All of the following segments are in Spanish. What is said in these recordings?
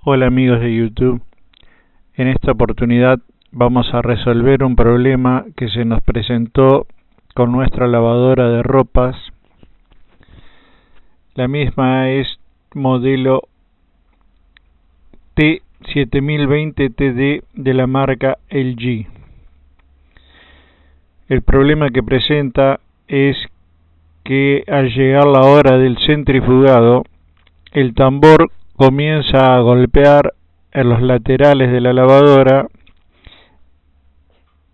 Hola amigos de YouTube, en esta oportunidad vamos a resolver un problema que se nos presentó con nuestra lavadora de ropas. La misma es modelo T7020TD de la marca LG. El problema que presenta es que al llegar la hora del centrifugado, el tambor comienza a golpear en los laterales de la lavadora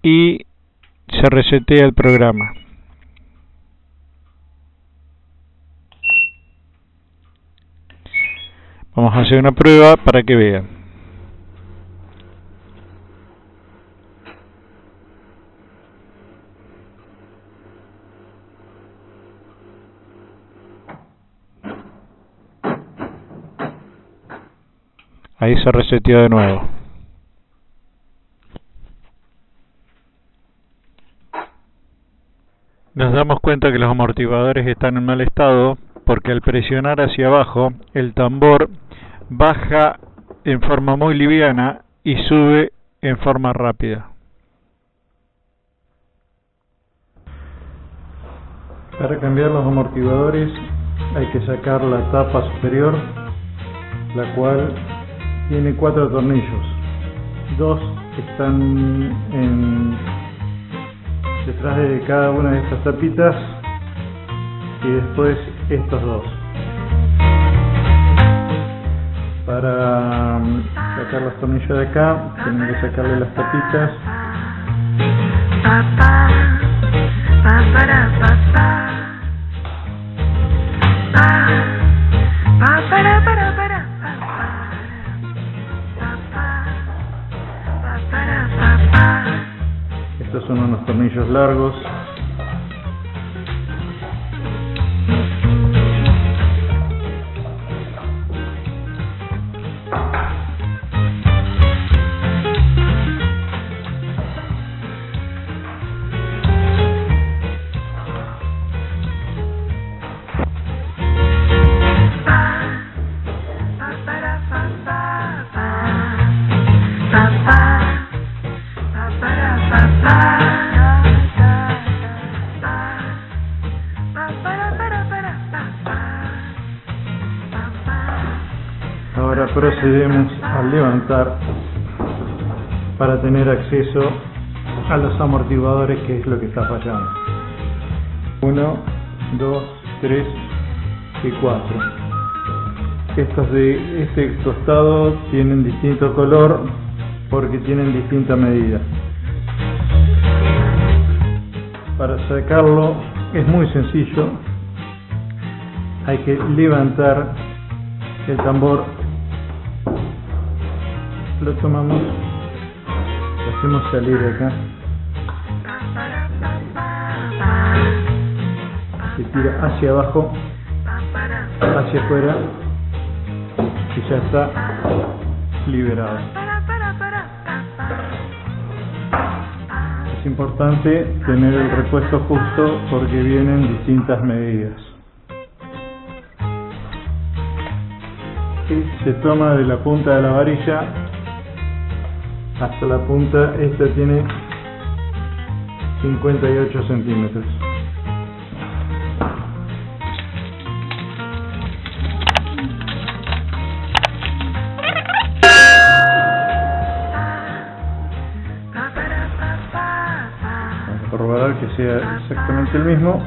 y se resetea el programa. Vamos a hacer una prueba para que vean. Ahí se reseteó de nuevo. Nos damos cuenta que los amortiguadores están en mal estado porque al presionar hacia abajo el tambor baja en forma muy liviana y sube en forma rápida. Para cambiar los amortiguadores hay que sacar la tapa superior, la cual tiene 4 tornillos. 2 están detrás de cada una de estas tapitas y después estos 2. Para sacar los tornillos de acá tenemos que sacarle las tapitas. Estos son unos tornillos largos. Ahora procedemos a levantar para tener acceso a los amortiguadores, que es lo que está fallando. 1, 2, 3 y 4. Estos de este costado tienen distinto color porque tienen distinta medida. Para sacarlo es muy sencillo. Hay que levantar el tambor, lo tomamos, lo hacemos salir de acá, se tira hacia abajo, hacia afuera y ya está liberado. Es importante tener el repuesto justo porque vienen distintas medidas. Y se toma de la punta de la varilla hasta la punta. Esta tiene 58 centímetros. Vamos a corroborar que sea exactamente el mismo.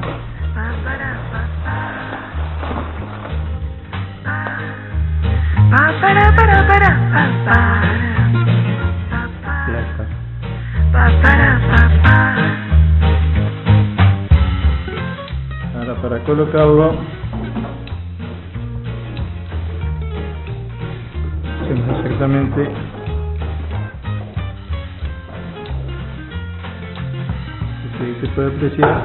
Ahora para colocarlo hacemos exactamente se puede apreciar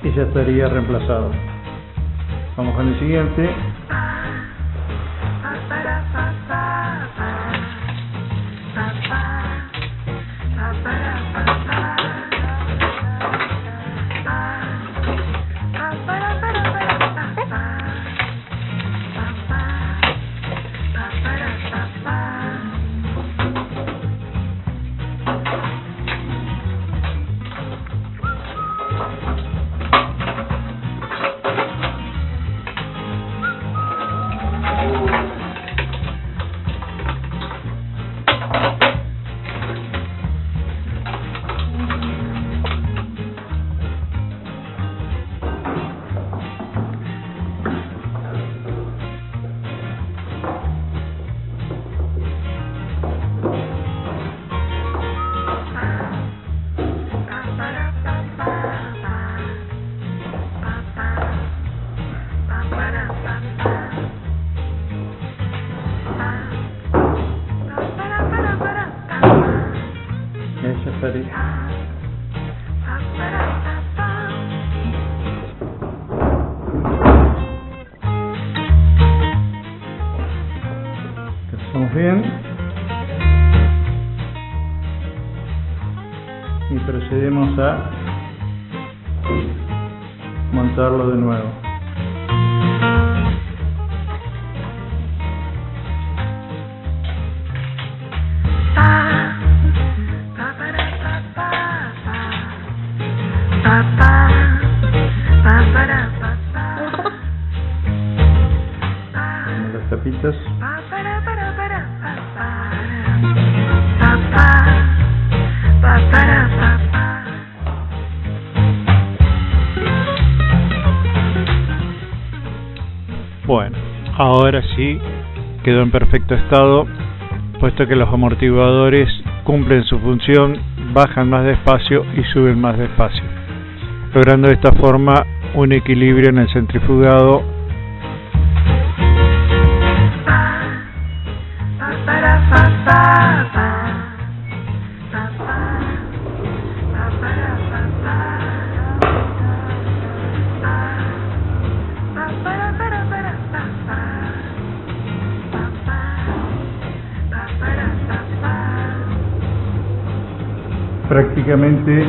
y ya estaría reemplazado. Vamos con el siguiente. Ella estaría. Estamos bien. Y procedemos a montarlo de nuevo. Las tapitas. Bueno, ahora sí quedó en perfecto estado, puesto que los amortiguadores cumplen su función, bajan más despacio y suben más despacio, logrando de esta forma un equilibrio en el centrifugado prácticamente.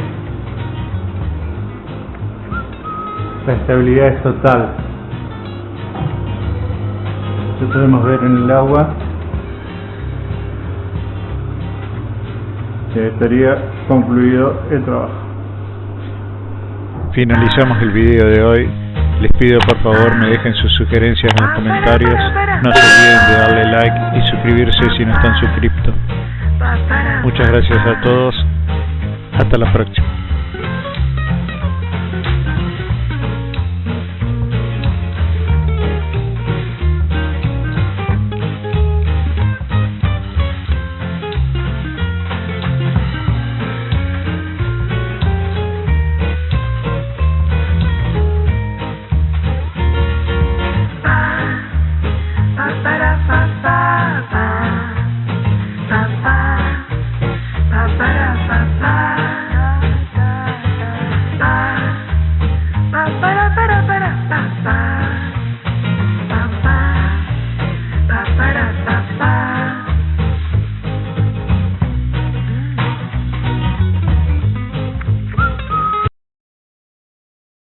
La estabilidad es total. Lo podemos ver en el agua. Ya estaría concluido el trabajo. Finalizamos el video de hoy. Les pido por favor me dejen sus sugerencias en los comentarios. No se olviden de darle like y suscribirse si no están suscritos. Muchas gracias a todos. Hasta la próxima.